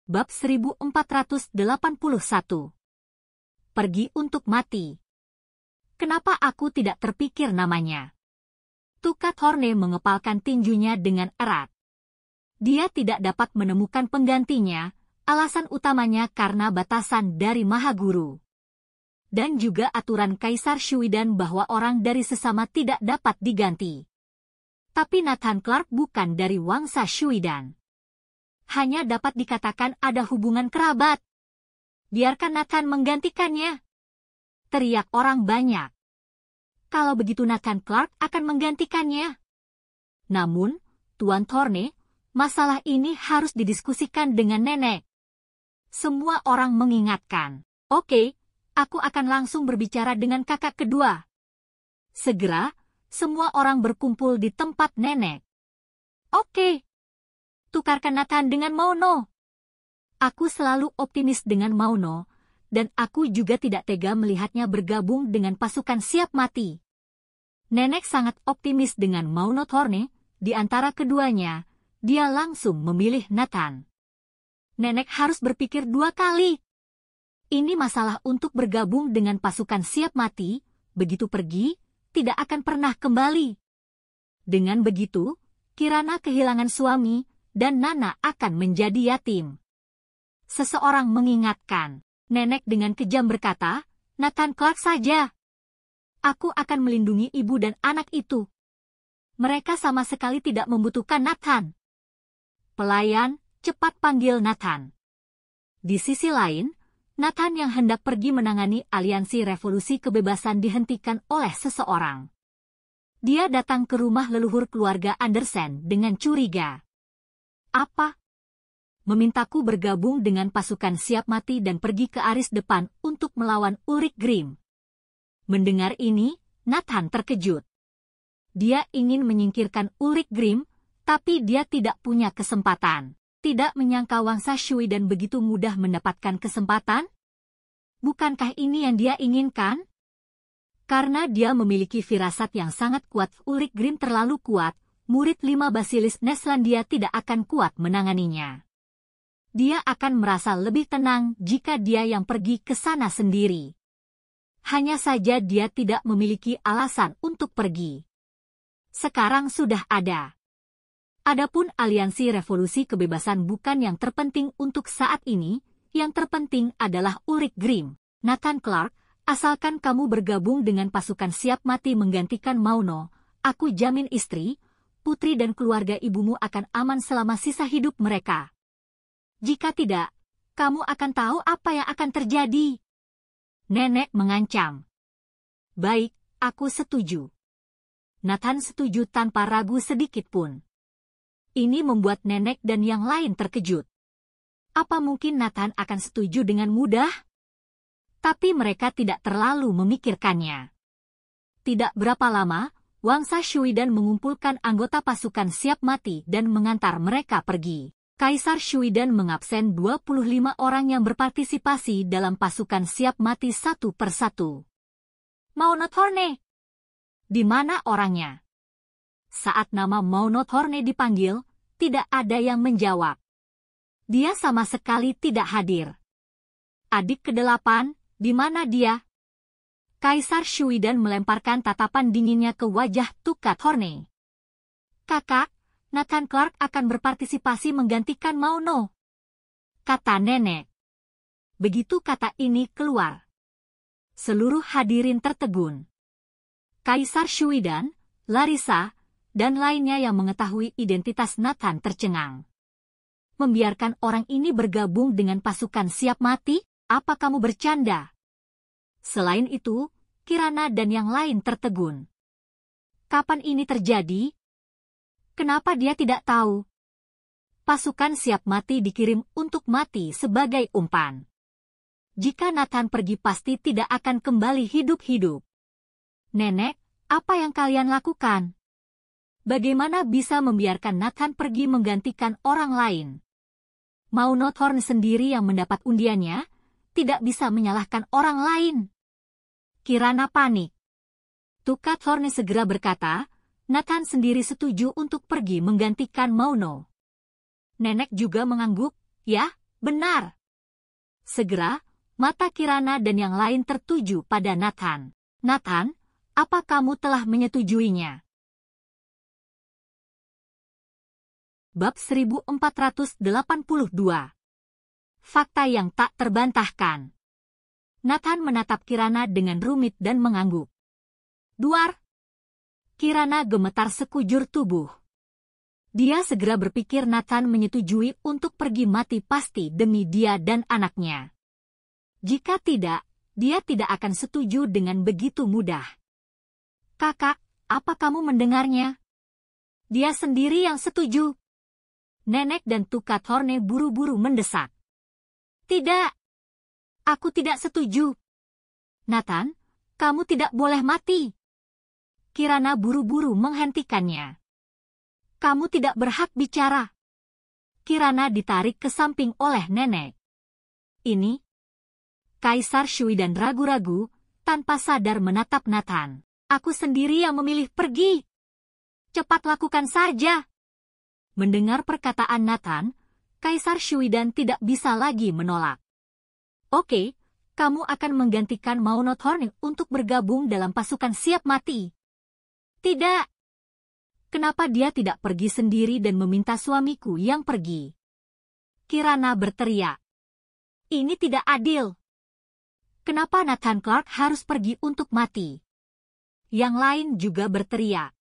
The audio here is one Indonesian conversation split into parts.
Bab 1481. Pergi untuk mati. Kenapa aku tidak terpikir namanya? Tukat Horne mengepalkan tinjunya dengan erat. Dia tidak dapat menemukan penggantinya, alasan utamanya karena batasan dari Mahaguru. Dan juga aturan Kaisar Shuidan bahwa orang dari sesama tidak dapat diganti. Tapi Nathan Clark bukan dari Wangsa Shuidan. Hanya dapat dikatakan ada hubungan kerabat. Biarkan Nathan menggantikannya. Teriak orang banyak. Kalau begitu Nathan Clark akan menggantikannya. Namun, Tuan Thorne, masalah ini harus didiskusikan dengan nenek. Semua orang mengingatkan. Oke, aku akan langsung berbicara dengan kakak kedua. Segera, semua orang berkumpul di tempat nenek. Oke. Tukarkan Nathan dengan Mauno. Aku selalu optimis dengan Mauno, dan aku juga tidak tega melihatnya bergabung dengan pasukan siap mati. Nenek sangat optimis dengan Mauno Thorne, di antara keduanya, dia langsung memilih Nathan. Nenek harus berpikir dua kali. Ini masalah untuk bergabung dengan pasukan siap mati, begitu pergi, tidak akan pernah kembali. Dengan begitu, Kirana kehilangan suami, dan Nana akan menjadi yatim. Seseorang mengingatkan. Nenek dengan kejam berkata, Nathan Clark saja. Aku akan melindungi ibu dan anak itu. Mereka sama sekali tidak membutuhkan Nathan. Pelayan, cepat panggil Nathan. Di sisi lain, Nathan yang hendak pergi menangani aliansi revolusi kebebasan dihentikan oleh seseorang. Dia datang ke rumah leluhur keluarga Andersen dengan curiga. Apa? Memintaku bergabung dengan pasukan siap mati dan pergi ke aris depan untuk melawan Ulrich Grimm. Mendengar ini, Nathan terkejut. Dia ingin menyingkirkan Ulrich Grimm, tapi dia tidak punya kesempatan. Tidak menyangka Wangsa Shuidan begitu mudah mendapatkan kesempatan? Bukankah ini yang dia inginkan? Karena dia memiliki firasat yang sangat kuat, Ulrich Grimm terlalu kuat, murid 5 Basilis Neslandia tidak akan kuat menanganinya. Dia akan merasa lebih tenang jika dia yang pergi ke sana sendiri. Hanya saja dia tidak memiliki alasan untuk pergi. Sekarang sudah ada. Adapun aliansi revolusi kebebasan bukan yang terpenting untuk saat ini, yang terpenting adalah Ulrich Grimm. Nathan Clark, asalkan kamu bergabung dengan pasukan siap mati menggantikan Mauno, aku jamin istri, putri dan keluarga ibumu akan aman selama sisa hidup mereka. Jika tidak, kamu akan tahu apa yang akan terjadi. Nenek mengancam. Baik, aku setuju. Nathan setuju tanpa ragu sedikit pun. Ini membuat nenek dan yang lain terkejut. Apa mungkin Nathan akan setuju dengan mudah? Tapi mereka tidak terlalu memikirkannya. Tidak berapa lama, Wangsa Shuidan mengumpulkan anggota pasukan siap mati dan mengantar mereka pergi. Kaisar Shuidan mengabsen 25 orang yang berpartisipasi dalam pasukan siap mati satu persatu. Mauno Thorne! Di mana orangnya? Saat nama Mauno Thorne dipanggil, tidak ada yang menjawab. Dia sama sekali tidak hadir. Adik ke-8, di mana dia? Kaisar Shuidan melemparkan tatapan dinginnya ke wajah Tukat Horne. Kakak, Nathan Clark akan berpartisipasi menggantikan Mauno, kata nenek. Begitu kata ini keluar, seluruh hadirin tertegun. Kaisar Shuidan, Larissa, dan lainnya yang mengetahui identitas Nathan tercengang. Membiarkan orang ini bergabung dengan pasukan siap mati? Apa kamu bercanda? Selain itu, Kirana dan yang lain tertegun. Kapan ini terjadi? Kenapa dia tidak tahu? Pasukan siap mati dikirim untuk mati sebagai umpan. Jika Nathan pergi pasti tidak akan kembali hidup-hidup. Nenek, apa yang kalian lakukan? Bagaimana bisa membiarkan Nathan pergi menggantikan orang lain? Mauno Thorne sendiri yang mendapat undiannya, tidak bisa menyalahkan orang lain. Kirana panik. Tukat Horne segera berkata, Nathan sendiri setuju untuk pergi menggantikan Mauno. Nenek juga mengangguk, ya, Benar. Segera, mata Kirana dan yang lain tertuju pada Nathan. Nathan, apa kamu telah menyetujuinya? Bab 1482. Fakta yang tak terbantahkan. Nathan menatap Kirana dengan rumit dan mengangguk. Duar. Kirana gemetar sekujur tubuh. Dia segera berpikir Nathan menyetujui untuk pergi mati pasti demi dia dan anaknya. Jika tidak, dia tidak akan setuju dengan begitu mudah. Kakak, apa kamu mendengarnya? Dia sendiri yang setuju. Nenek dan Tukat Horne buru-buru mendesak. Tidak. Aku tidak setuju. Nathan, kamu tidak boleh mati. Kirana buru-buru menghentikannya. Kamu tidak berhak bicara. Kirana ditarik ke samping oleh nenek. Ini. Kaisar Shui dan ragu-ragu, tanpa sadar menatap Nathan. Aku sendiri yang memilih pergi. Cepat lakukan saja. Mendengar perkataan Nathan, Kaisar Shui dan tidak bisa lagi menolak. Oke, kamu akan menggantikan Maunot Horne untuk bergabung dalam pasukan siap mati. Tidak. Kenapa dia tidak pergi sendiri dan meminta suamiku yang pergi? Kirana berteriak. Ini tidak adil. Kenapa Nathan Clark harus pergi untuk mati? Yang lain juga berteriak.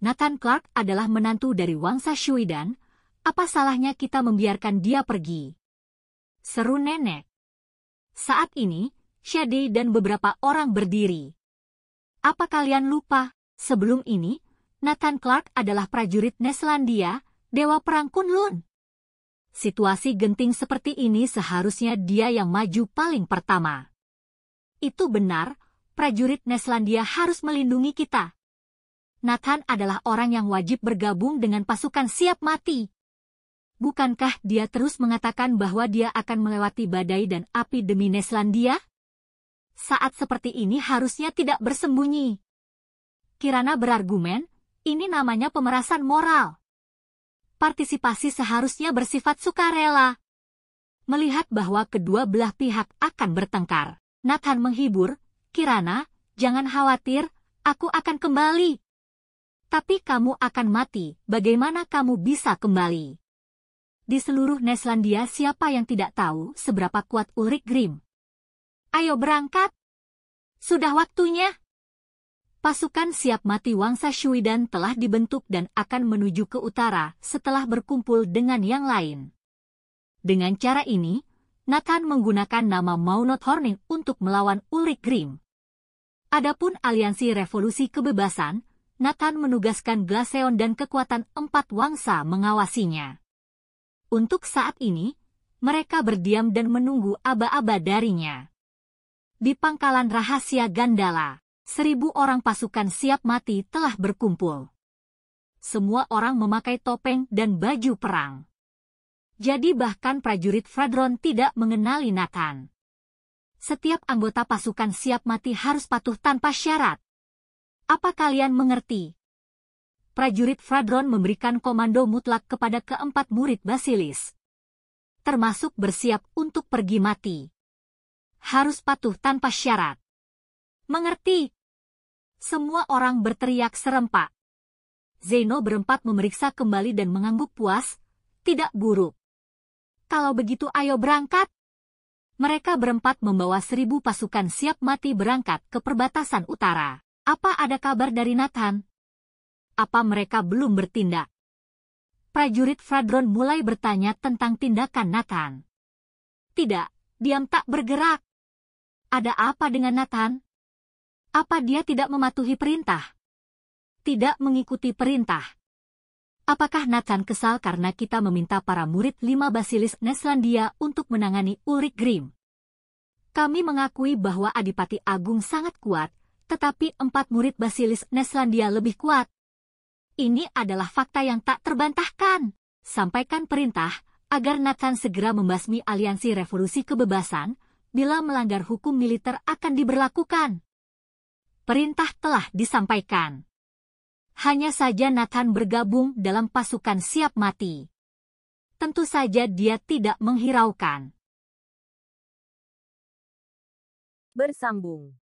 Nathan Clark adalah menantu dari Wangsa Shuidan. Apa salahnya kita membiarkan dia pergi? Seru nenek. Saat ini, Shade dan beberapa orang berdiri. Apa kalian lupa? Sebelum ini, Nathan Clark adalah prajurit Neslandia, Dewa Perang Kunlun. Situasi genting seperti ini seharusnya dia yang maju paling pertama. Itu benar, prajurit Neslandia harus melindungi kita. Nathan adalah orang yang wajib bergabung dengan pasukan siap mati. Bukankah dia terus mengatakan bahwa dia akan melewati badai dan api demi Neslandia? Saat seperti ini harusnya tidak bersembunyi. Kirana berargumen, ini namanya pemerasan moral. Partisipasi seharusnya bersifat sukarela. Melihat bahwa kedua belah pihak akan bertengkar, Nathan menghibur, Kirana, jangan khawatir, aku akan kembali. Tapi kamu akan mati, bagaimana kamu bisa kembali? Di seluruh Neslandia siapa yang tidak tahu seberapa kuat Ulrich Grimm? Ayo berangkat. Sudah waktunya. Pasukan siap mati Wangsa Shuidan telah dibentuk dan akan menuju ke utara setelah berkumpul dengan yang lain. Dengan cara ini, Nathan menggunakan nama Maunot Horne untuk melawan Ulrich Grimm. Adapun aliansi revolusi kebebasan, Nathan menugaskan Glaceon dan kekuatan 4 Wangsa mengawasinya. Untuk saat ini, mereka berdiam dan menunggu aba-aba darinya. Di pangkalan rahasia Gandala, 1000 orang pasukan siap mati telah berkumpul. Semua orang memakai topeng dan baju perang. Jadi bahkan prajurit Fradron tidak mengenali Nathan. Setiap anggota pasukan siap mati harus patuh tanpa syarat. Apa kalian mengerti? Prajurit Fradron memberikan komando mutlak kepada keempat murid Basilis. Termasuk bersiap untuk pergi mati. Harus patuh tanpa syarat. Mengerti? Semua orang berteriak serempak. Zeno berempat memeriksa kembali dan mengangguk puas, tidak buruk. Kalau begitu ayo berangkat. Mereka berempat membawa 1000 pasukan siap mati berangkat ke perbatasan utara. Apa ada kabar dari Nathan? Apa mereka belum bertindak? Prajurit Fradron mulai bertanya tentang tindakan Nathan. Tidak, diam tak bergerak. Ada apa dengan Nathan? Apa dia tidak mematuhi perintah? Tidak mengikuti perintah. Apakah Nathan kesal karena kita meminta para murid 5 Basilis Neslandia untuk menangani Ulrich Grimm? Kami mengakui bahwa Adipati Agung sangat kuat, tetapi 4 murid Basilis Neslandia lebih kuat. Ini adalah fakta yang tak terbantahkan. Sampaikan perintah agar Nathan segera membasmi aliansi revolusi kebebasan. Bila melanggar hukum militer akan diberlakukan. Perintah telah disampaikan. Hanya saja Nathan bergabung dalam pasukan siap mati. Tentu saja dia tidak menghiraukan. Bersambung.